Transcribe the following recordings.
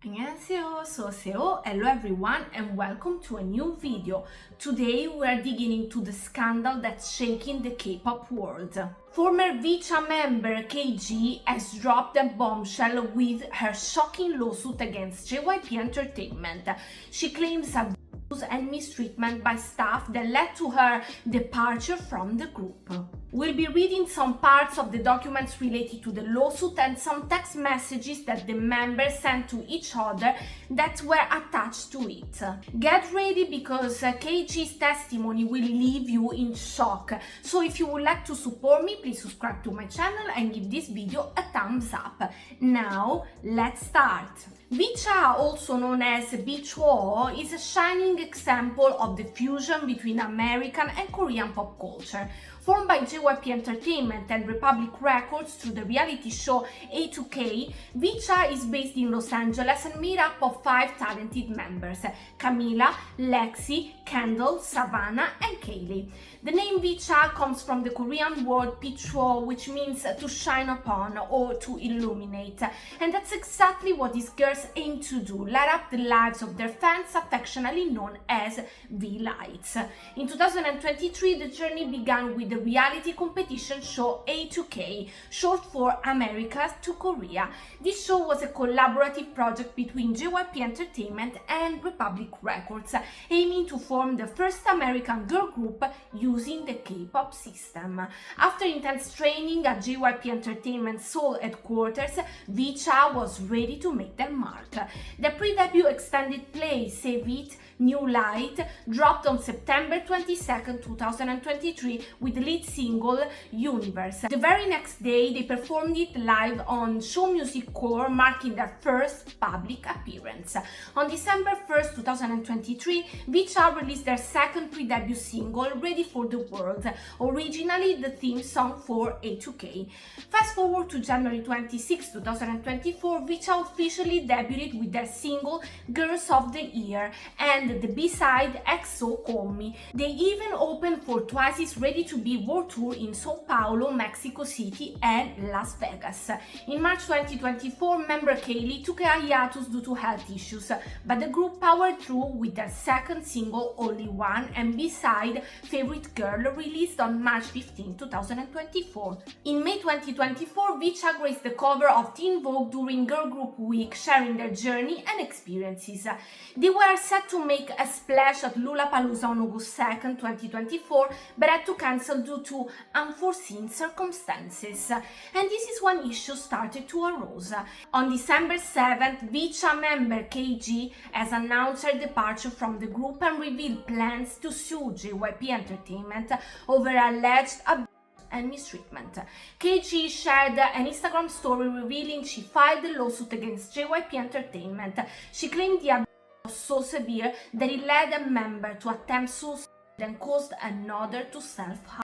안녕하세요, Seo. Hello everyone and welcome to a new video. Today we are digging into the scandal that's shaking the K-pop world. Former VCHA member KG has dropped a bombshell with her shocking lawsuit against JYP Entertainment. She claims abuse and mistreatment by staff that led to her departure from the group. We'll be reading some parts of the documents related to the lawsuit and some text messages that the members sent to each other that were attached to it. Get ready because KG's testimony will leave you in shock. So if you would like to support me, please subscribe to my channel and give this video a thumbs up. Now, let's start. VCHA, also known as VCHA, is a shining example of the fusion between American and Korean pop culture. Formed by JYP Entertainment and Republic Records through the reality show A2K, VCHA is based in Los Angeles and made up of 5 talented members: Camila, Lexi, Kendall, Savannah, and Kaylee. The name VCHA comes from the Korean word pichwo, which means to shine upon or to illuminate. And that's exactly what these girls aim to do: light up the lives of their fans, affectionately known as V-Lights. In 2023, the journey began with the reality competition show A2K, short for America to Korea. This show was a collaborative project between JYP Entertainment and Republic Records, aiming to form the first American girl group using the K-pop system. After intense training at JYP Entertainment's Seoul headquarters, VCHA was ready to make their mark. The pre-debut extended play Save It, New Light dropped on September 22, 2023 with the lead single Universe. The very next day, they performed it live on Show Music Core, marking their first public appearance. On December 1, 2023, VCHA released their second pre-debut single, Ready for the World, originally the theme song for A2K. Fast forward to January 26, 2024, VCHA officially debuted with their single Girls of the Year and the B-side XO Call Me. They even opened for Twice's Ready to Be World Tour in Sao Paulo, Mexico City and Las Vegas. In March 2024, member Kaylee took a hiatus due to health issues, but the group powered through with their second single Only One and B-side Favorite Girl, released on March 15, 2024. In May 2024, VCHA graced the cover of Teen Vogue during Girl Group Week, sharing their journey and experiences. They were set to make a splash at Lollapalooza on August 2, 2024, but had to cancel due to unforeseen circumstances. And this is when issues started to arise. On December 7th, VCHA member KG has announced her departure from the group and revealed plans to sue JYP Entertainment over alleged abuse and mistreatment. KG shared an Instagram story revealing she filed a lawsuit against JYP Entertainment. She claimed the abuse was so severe that it led a member to attempt suicide and caused another to self-harm.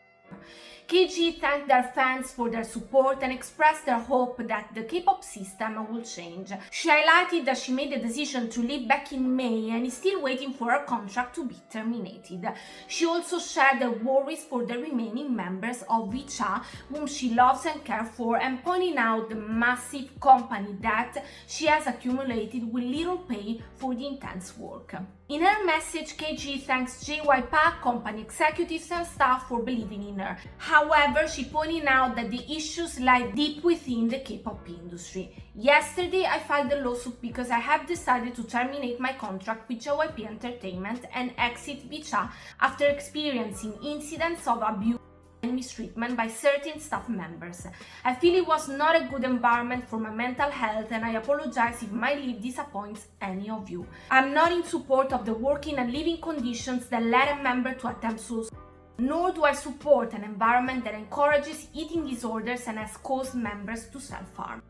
KG thanked their fans for their support and expressed their hope that the K-pop system will change. She highlighted that she made the decision to leave back in May and is still waiting for her contract to be terminated. She also shared her worries for the remaining members of VCHA, whom she loves and cares for, and pointing out the massive company debt she has accumulated with little pay for the intense work. In her message, KG thanks JYP company executives and staff for believing in her. However, she pointed out that the issues lie deep within the K-pop industry. Yesterday, I filed a lawsuit because I have decided to terminate my contract with JYP Entertainment and exit VCHA after experiencing incidents of abuse and mistreatment by certain staff members. I feel it was not a good environment for my mental health, and I apologize if my leave disappoints any of you. I'm not in support of the working and living conditions that led a member to attempt suicide, nor do I support an environment that encourages eating disorders and has caused members to self-harm.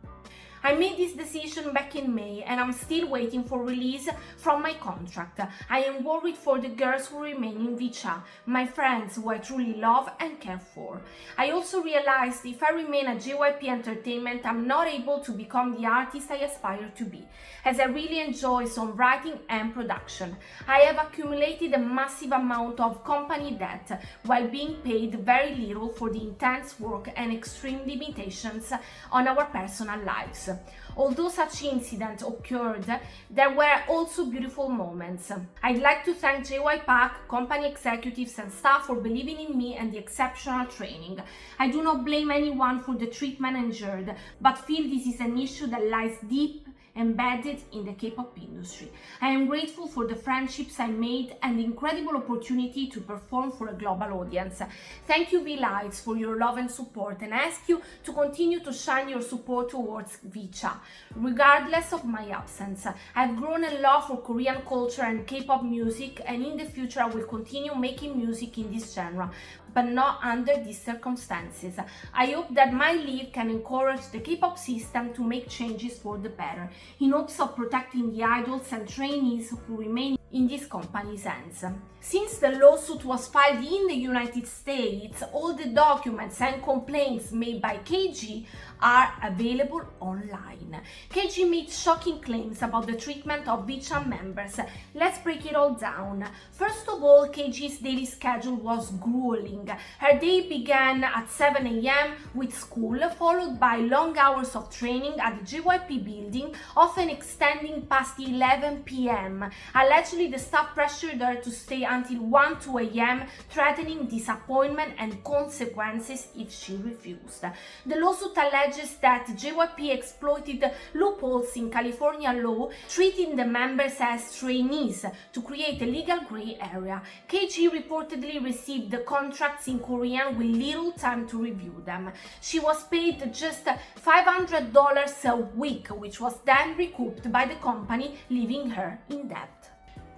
I made this decision back in May and I'm still waiting for release from my contract. I am worried for the girls who remain in VCHA, my friends who I truly love and care for. I also realized if I remain at JYP Entertainment, I'm not able to become the artist I aspire to be, as I really enjoy songwriting and production. I have accumulated a massive amount of company debt while being paid very little for the intense work and extreme limitations on our personal lives. Although such incidents occurred, there were also beautiful moments. I'd like to thank JYP, company executives and staff for believing in me and the exceptional training. I do not blame anyone for the treatment endured, but feel this is an issue that lies deep embedded in the K-pop industry. I am grateful for the friendships I made and the incredible opportunity to perform for a global audience. Thank you V-Lights for your love and support, and I ask you to continue to shine your support towards VCHA. Regardless of my absence, I've grown a love for Korean culture and K-pop music, and in the future I will continue making music in this genre, but not under these circumstances. I hope that my leave can encourage the K-pop system to make changes for the better, in hopes of protecting the idols and trainees who remain in this company's hands. Since the lawsuit was filed in the United States, all the documents and complaints made by KG are available online. KG made shocking claims about the treatment of VCHA members. Let's break it all down. First of all, KG's daily schedule was grueling. Her day began at 7 a.m. with school, followed by long hours of training at the JYP building, often extending past 11 p.m. Allegedly, the staff pressured her to stay until 1-2 a.m., threatening disappointment and consequences if she refused. The lawsuit alleges that JYP exploited loopholes in California law, treating the members as trainees to create a legal gray area. KG reportedly received the contracts in Korean with little time to review them. She was paid just $500 a week, which was then recouped by the company, leaving her in debt.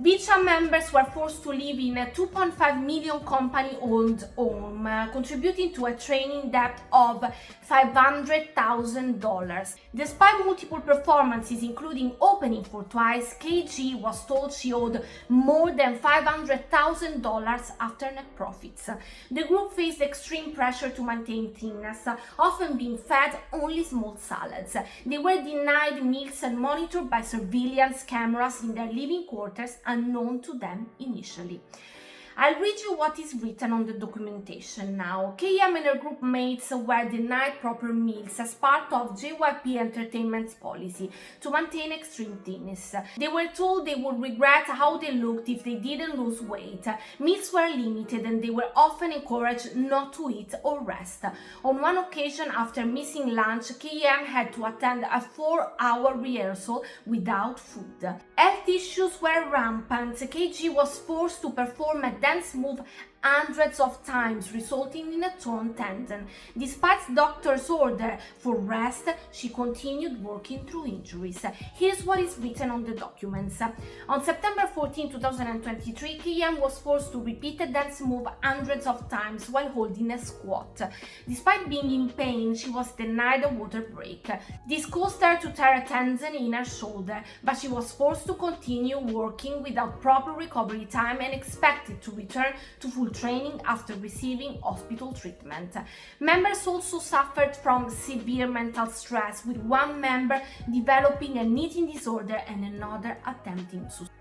VCHA members were forced to live in a 2.5 million company-owned home, contributing to a training debt of $500,000. Despite multiple performances, including opening for Twice, KG was told she owed more than $500,000 after net profits. The group faced extreme pressure to maintain thinness, often being fed only small salads. They were denied meals and monitored by surveillance cameras in their living quarters, unknown to them initially. I'll read you what is written on the documentation now. KM and her group mates were denied proper meals as part of JYP Entertainment's policy to maintain extreme thinness. They were told they would regret how they looked if they didn't lose weight. Meals were limited and they were often encouraged not to eat or rest. On one occasion, after missing lunch, KM had to attend a 4-hour rehearsal without food. Health issues were rampant. KG was forced to perform a dance move hundreds of times, resulting in a torn tendon. Despite doctor's order for rest, she continued working through injuries. Here's what is written on the documents. On September 14, 2023, KM was forced to repeat a dance move hundreds of times while holding a squat. Despite being in pain, she was denied a water break. This caused her to tear a tendon in her shoulder, but she was forced to continue working without proper recovery time and expected to return to full training after receiving hospital treatment. Members also suffered from severe mental stress, with one member developing an eating disorder and another attempting suicide.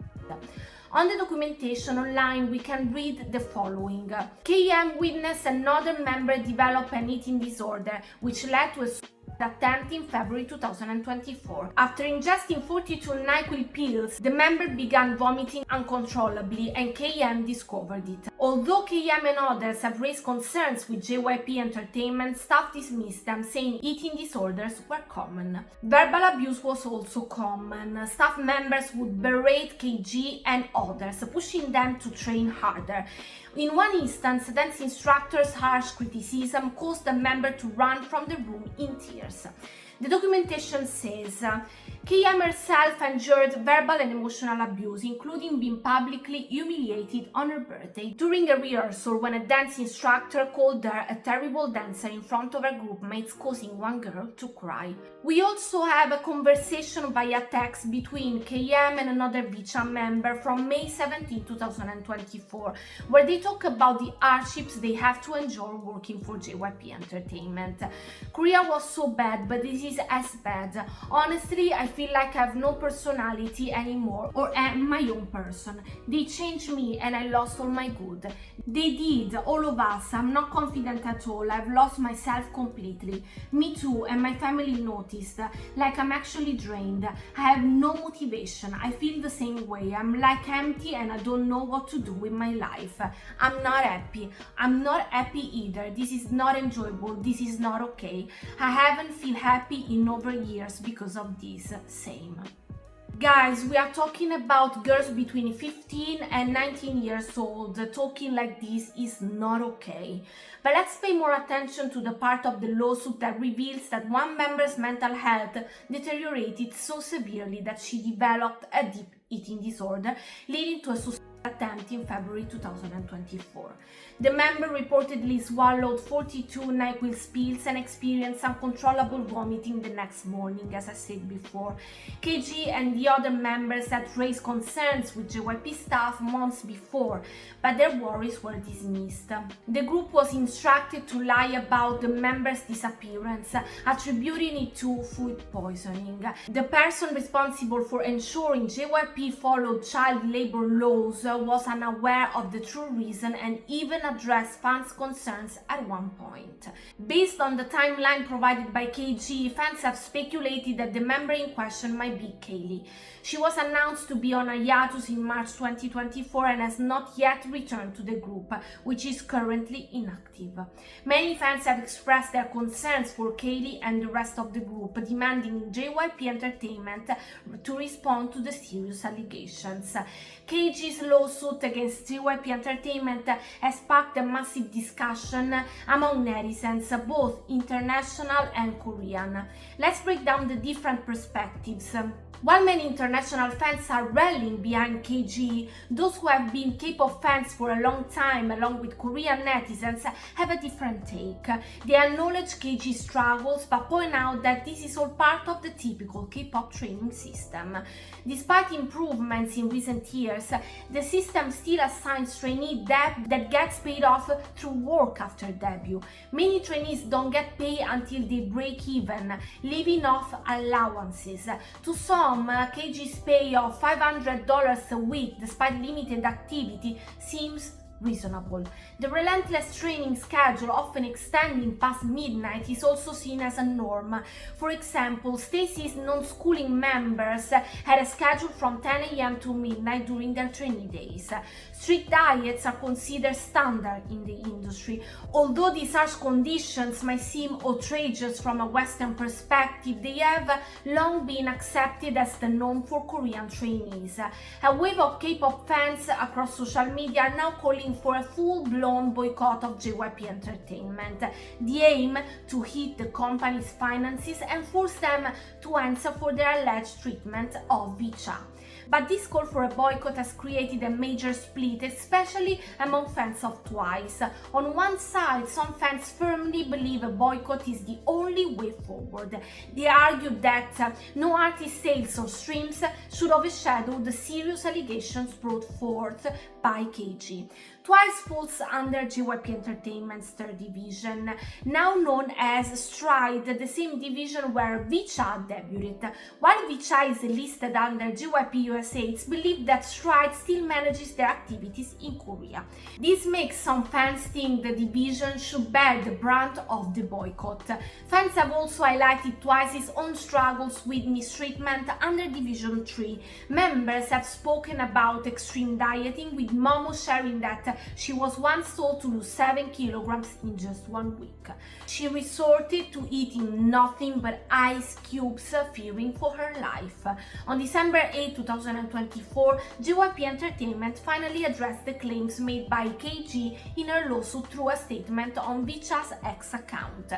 On the documentation online, we can read the following. KM witnessed another member develop an eating disorder, which led to a attempt in February 2024. After ingesting 42 NyQuil pills, the member began vomiting uncontrollably and KM discovered it. Although KM and others have raised concerns with JYP Entertainment, staff dismissed them, saying eating disorders were common. Verbal abuse was also common. Staff members would berate KG and others, pushing them to train harder. In one instance, dance instructor's harsh criticism caused the member to run from the room in tears. The documentation says KM herself endured verbal and emotional abuse, including being publicly humiliated on her birthday during a rehearsal when a dance instructor called her a terrible dancer in front of her group mates, causing one girl to cry. We also have a conversation via text between KM and another VCHA member from May 17, 2024, where they talk about the hardships they have to endure working for JYP Entertainment. Korea was so bad, but this is as bad. Honestly, I feel like I have no personality anymore or am my own person. They changed me and I lost all my good. They did, all of us. I'm not confident at all. I've lost myself completely. Me too, and my family noticed. Like I'm actually drained. I have no motivation. I feel the same way. I'm like empty and I don't know what to do with my life. I'm not happy. I'm not happy either. This is not enjoyable. This is not okay. I haven't feel happy in over years because of this. Same. Guys, we are talking about girls between 15 and 19 years old. Talking like this is not okay. But let's pay more attention to the part of the lawsuit that reveals that one member's mental health deteriorated so severely that she developed a deep eating disorder, leading to a suicide attempt in February 2024. The member reportedly swallowed 42 NyQuil pills and experienced uncontrollable vomiting the next morning, as I said before. KG and the other members had raised concerns with JYP staff months before, but their worries were dismissed. The group was instructed to lie about the member's disappearance, attributing it to food poisoning. The person responsible for ensuring JYP followed child labor laws was unaware of the true reason and even addressed fans' concerns at one point. Based on the timeline provided by KG, fans have speculated that the member in question might be Kaylee. She was announced to be on a hiatus in March 2024 and has not yet returned to the group, which is currently inactive. Many fans have expressed their concerns for Kaylee and the rest of the group, demanding JYP Entertainment to respond to the serious allegations. KG's lawsuit against JYP Entertainment has sparked a massive discussion among netizens, both international and Korean. Let's break down the different perspectives. While many international fans are rallying behind KG, those who have been K-pop fans for a long time, along with Korean netizens, have a different take. They acknowledge KG's struggles, but point out that this is all part of the typical K-pop training system. Despite improvements in recent years, the system still assigns trainee debt that gets paid off through work after debut. Many trainees don't get paid until they break even, leaving off allowances. To some, KG's pay of $500 a week despite limited activity seems reasonable. The relentless training schedule, often extending past midnight, is also seen as a norm. For example, Stacy's non-schooling members had a schedule from 10 a.m. to midnight during their training days. Strict diets are considered standard in the industry. Although these harsh conditions might seem outrageous from a Western perspective, they have long been accepted as the norm for Korean trainees. A wave of K-pop fans across social media are now calling for a full-blown boycott of JYP Entertainment. The aim to hit the company's finances and force them to answer for their alleged treatment of VCHA. But this call for a boycott has created a major split, especially among fans of TWICE. On one side, some fans firmly believe a boycott is the only way forward. They argue that no artist sales or streams should overshadow the serious allegations brought forth by KG. TWICE falls under JYP Entertainment's third division, now known as Stride, the same division where VCHA debuted. While VCHA is listed under JYP USA, it's believed that Stride still manages their activities in Korea. This makes some fans think the division should bear the brunt of the boycott. Fans have also highlighted TWICE's own struggles with mistreatment under Division 3. Members have spoken about extreme dieting, with Momo sharing that she was once told to lose 7 kilograms in just 1 week. She resorted to eating nothing but ice cubes, fearing for her life. On December 8, 2024, JYP Entertainment finally addressed the claims made by KG in her lawsuit through a statement on VCHA's X account.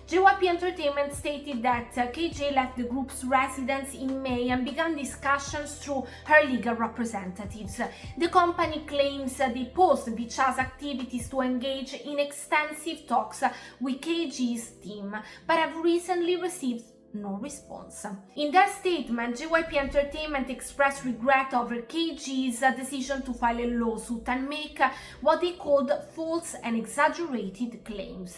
JYP Entertainment stated that KJ left the group's residence in May and began discussions through her legal representatives. The company claims they paused VCHA's activities to engage in extensive talks with KG's team, but have recently received no response. In their statement, JYP Entertainment expressed regret over KG's decision to file a lawsuit and make what they called false and exaggerated claims.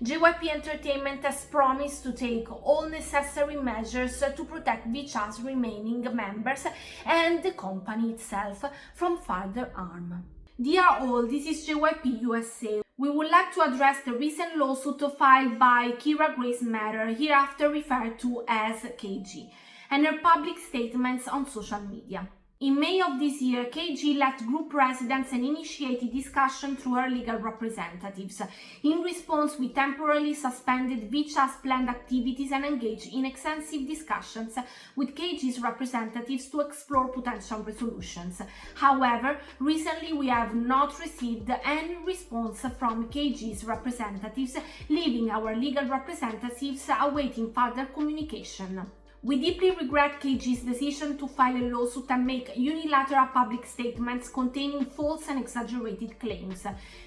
JYP Entertainment has promised to take all necessary measures to protect VCHA's remaining members and the company itself from further harm. Dear all, this is JYP USA. We would like to address the recent lawsuit filed by Kira Grace Matter, hereafter referred to as KG, and her public statements on social media. In May of this year, KG left group residence and initiated discussion through her legal representatives. In response, we temporarily suspended VCHA's planned activities and engaged in extensive discussions with KG's representatives to explore potential resolutions. However, recently we have not received any response from KG's representatives, leaving our legal representatives awaiting further communication. We deeply regret KG's decision to file a lawsuit and make unilateral public statements containing false and exaggerated claims.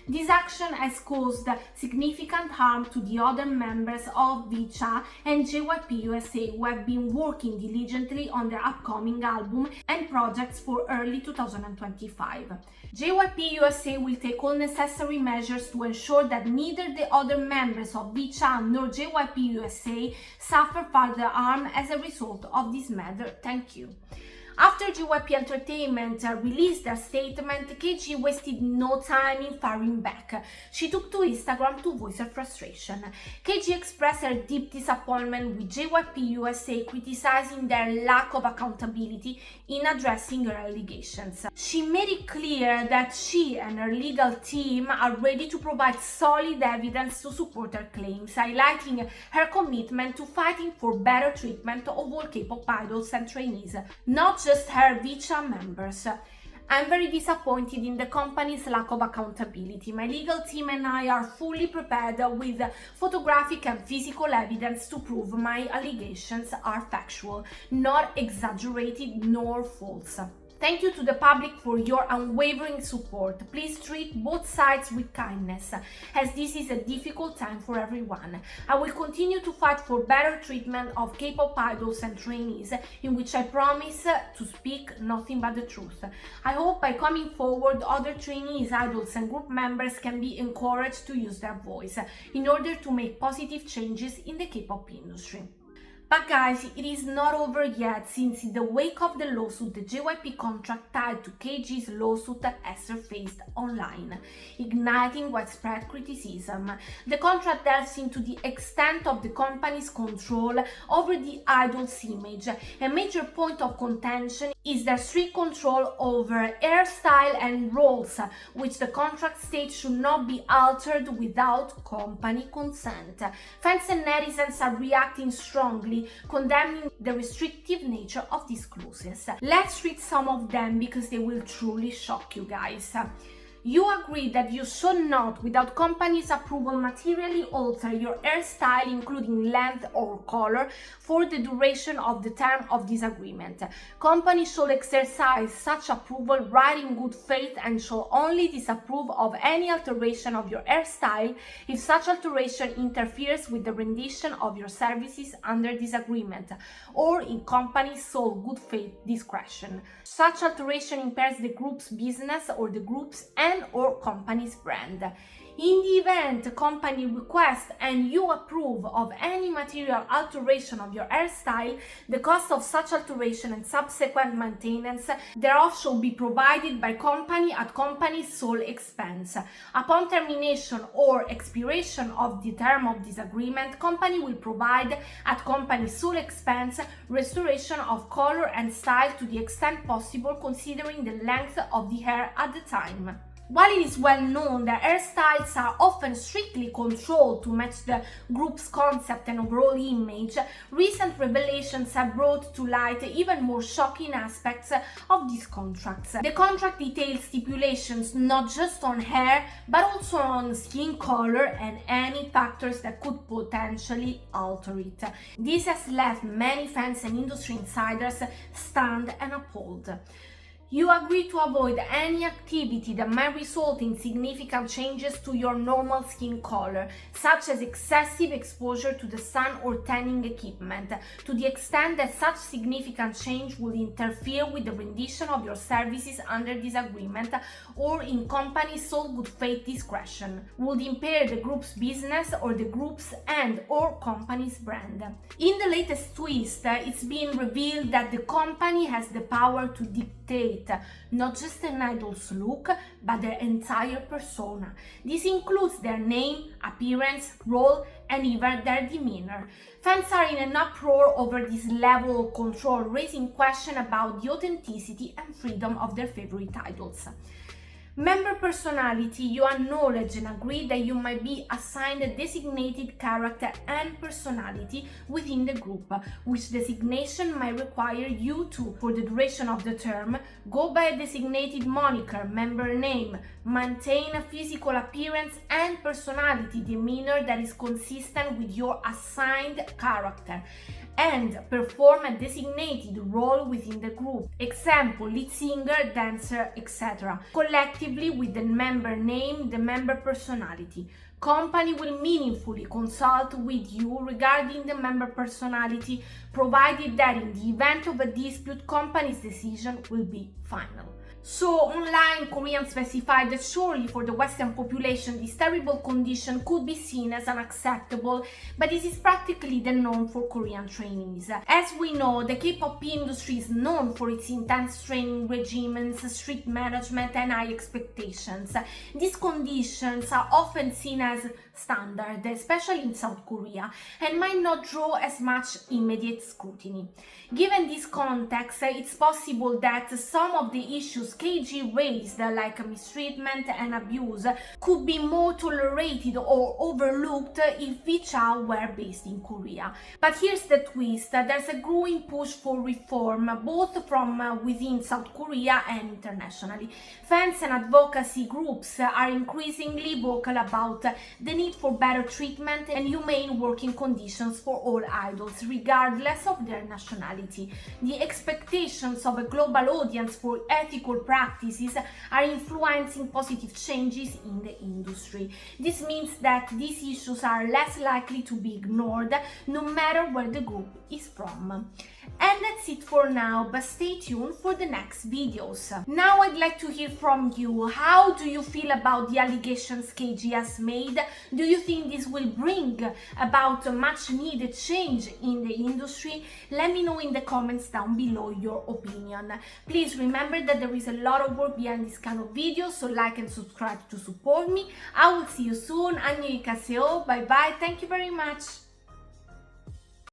This action has caused significant harm to the other members of VCHA and JYP USA who have been working diligently on their upcoming album and projects for early 2025. JYP USA will take all necessary measures to ensure that neither the other members of VCHA nor JYP USA suffer further harm as a result of this matter. Thank you. After JYP Entertainment released their statement, KG wasted no time in firing back. She took to Instagram to voice her frustration. KG expressed her deep disappointment with JYP USA, criticizing their lack of accountability in addressing her allegations. She made it clear that she and her legal team are ready to provide solid evidence to support her claims, highlighting her commitment to fighting for better treatment of all K-pop idols and trainees, not just her VCHA members. I'm very disappointed in the company's lack of accountability. My legal team and I are fully prepared with photographic and physical evidence to prove my allegations are factual, not exaggerated nor false. Thank you to the public for your unwavering support. Please treat both sides with kindness, as this is a difficult time for everyone. I will continue to fight for better treatment of K-pop idols and trainees, in which I promise to speak nothing but the truth. I hope by coming forward, other trainees, idols and group members can be encouraged to use their voice in order to make positive changes in the K-pop industry. But guys, it is not over yet, since in the wake of the lawsuit, the JYP contract tied to KG's lawsuit has surfaced online, igniting widespread criticism. The contract delves into the extent of the company's control over the idol's image. A major point of contention is their strict control over hairstyle and roles, which the contract states should not be altered without company consent. Fans and netizens are reacting strongly, condemning the restrictive nature of these clauses. Let's read some of them because they will truly shock you guys. You agree that you should not, without company's approval, materially alter your hairstyle, including length or color, for the duration of the term of this agreement. Company shall exercise such approval right in good faith and shall only disapprove of any alteration of your hairstyle if such alteration interferes with the rendition of your services under this agreement, or in company's sole good faith discretion. Such alteration impairs the group's business or the group's and/or company's brand. In the event company requests and you approve of any material alteration of your hairstyle, the cost of such alteration and subsequent maintenance thereof shall be provided by company at company's sole expense. Upon termination or expiration of the term of this agreement, company will provide at company's sole expense restoration of color and style to the extent possible, considering the length of the hair at the time. While it is well known that hairstyles are often strictly controlled to match the group's concept and overall image, recent revelations have brought to light even more shocking aspects of these contracts. The contract details stipulations not just on hair, but also on skin color and any factors that could potentially alter it. This has left many fans and industry insiders stunned and appalled. You agree to avoid any activity that might result in significant changes to your normal skin color, such as excessive exposure to the sun or tanning equipment, to the extent that such significant change will interfere with the rendition of your services under this agreement or in company's sole good faith discretion, would impair the group's business or the group's and/or company's brand. In the latest twist, it's been revealed that the company has the power to dictate not just an idol's look, but their entire persona. This includes their name, appearance, role, and even their demeanor. Fans are in an uproar over this level of control, raising questions about the authenticity and freedom of their favorite idols. Member personality, you acknowledge and agree that you might be assigned a designated character and personality within the group, which designation might require you to, for the duration of the term, go by a designated moniker, member name, maintain a physical appearance and personality demeanor that is consistent with your assigned character, and perform a designated role within the group, example, lead singer, dancer, etc., collectively with the member name, the member personality. Company will meaningfully consult with you regarding the member personality, provided that in the event of a dispute, company's decision will be final. So online, Koreans specified that surely for the Western population this terrible condition could be seen as unacceptable, but this is practically the norm for Korean trainees. As we know, the K-pop industry is known for its intense training regimens, strict management, and high expectations. These conditions are often seen as standard, especially in South Korea, and might not draw as much immediate scrutiny. Given this context, it's possible that some of the issues KG raised, like mistreatment and abuse, could be more tolerated or overlooked if VCHA were based in Korea. But here's the twist: there's a growing push for reform, both from within South Korea and internationally. Fans and advocacy groups are increasingly vocal about the need for better treatment and humane working conditions for all idols, regardless of their nationality. The expectations of a global audience for ethical practices are influencing positive changes in the industry. This means that these issues are less likely to be ignored, no matter where the group is from. And that's it for now, but stay tuned for the next videos. Now I'd like to hear from you. How do you feel about the allegations KG has made? Do you think this will bring about a much needed change in the industry? Let me know in the comments down below your opinion. Please remember that there is a lot of work behind this kind of videos, so like and subscribe to support me. I will see you soon. 안녕히 가세요. Bye bye. Thank you very much.